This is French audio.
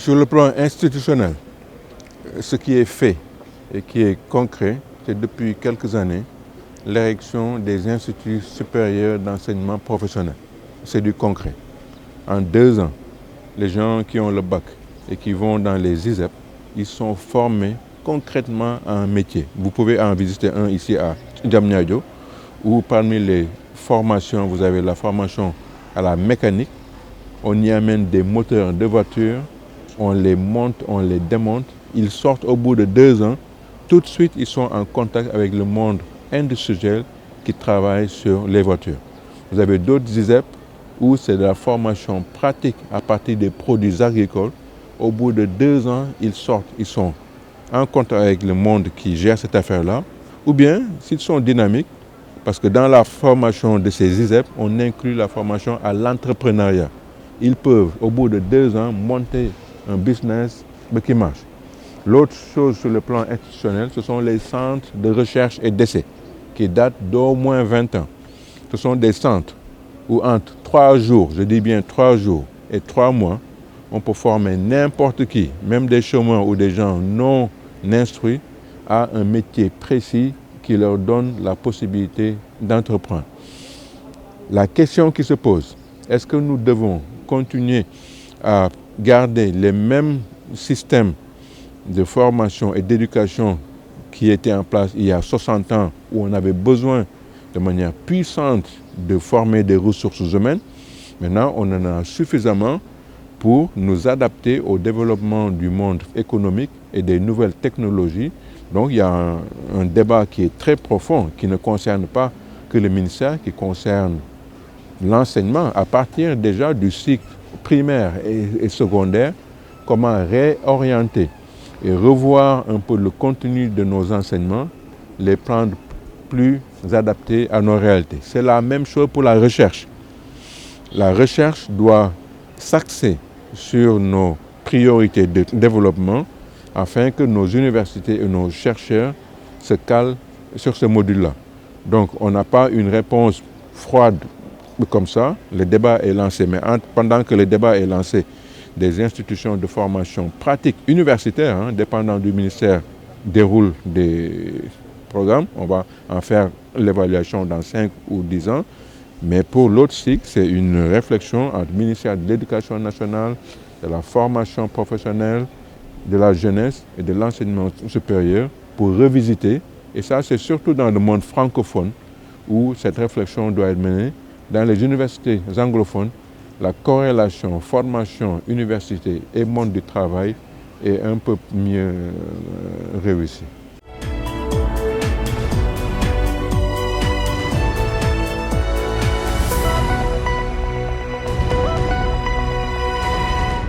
Sur le plan institutionnel, ce qui est fait et qui est concret, c'est depuis quelques années l'érection des instituts supérieurs d'enseignement professionnel. C'est du concret. En 2 ans, les gens qui ont le bac et qui vont dans les ISEP, ils sont formés concrètement à un métier. Vous pouvez en visiter un ici à Diamniadio, où parmi les formations, vous avez la formation à la mécanique. On y amène des moteurs de voitures, on les monte, on les démonte. Ils sortent au bout de 2 ans. Tout de suite, ils sont en contact avec le monde industriel qui travaille sur les voitures. Vous avez d'autres ISEP où c'est de la formation pratique à partir des produits agricoles. Au bout de 2 ans, ils sortent, ils sont en contact avec le monde qui gère cette affaire-là. Ou bien, s'ils sont dynamiques, parce que dans la formation de ces ISEP, on inclut la formation à l'entrepreneuriat. Ils peuvent, au bout de 2 ans, monter un business qui marche. L'autre chose sur le plan institutionnel, ce sont les centres de recherche et d'essai qui datent d'au moins 20 ans. Ce sont des centres où entre 3 jours, je dis bien 3 jours et 3 mois, on peut former n'importe qui, même des chômeurs ou des gens non instruits, à un métier précis qui leur donne la possibilité d'entreprendre. La question qui se pose, est-ce que nous devons continuer à garder les mêmes systèmes de formation et d'éducation qui étaient en place il y a 60 ans, où on avait besoin de manière puissante de former des ressources humaines? Maintenant, on en a suffisamment pour nous adapter au développement du monde économique et des nouvelles technologies. Donc il y a un débat qui est très profond, qui ne concerne pas que le ministère, qui concerne l'enseignement à partir déjà du cycle primaire et secondaire, comment réorienter et revoir un peu le contenu de nos enseignements, les prendre plus adaptés à nos réalités. C'est la même chose pour la recherche. La recherche doit s'axer sur nos priorités de développement afin que nos universités et nos chercheurs se calent sur ce module-là. Donc on n'a pas une réponse froide comme ça, le débat est lancé. Mais pendant que le débat est lancé, des institutions de formation pratique universitaire, dépendant du ministère, déroulent des programmes. On va en faire l'évaluation dans 5 ou 10 ans. Mais pour l'autre cycle, c'est une réflexion entre le ministère de l'Éducation nationale, de la formation professionnelle, de la jeunesse et de l'enseignement supérieur pour revisiter. Et ça, c'est surtout dans le monde francophone où cette réflexion doit être menée. Dans les universités anglophones, la corrélation formation, université et monde du travail est un peu mieux réussie.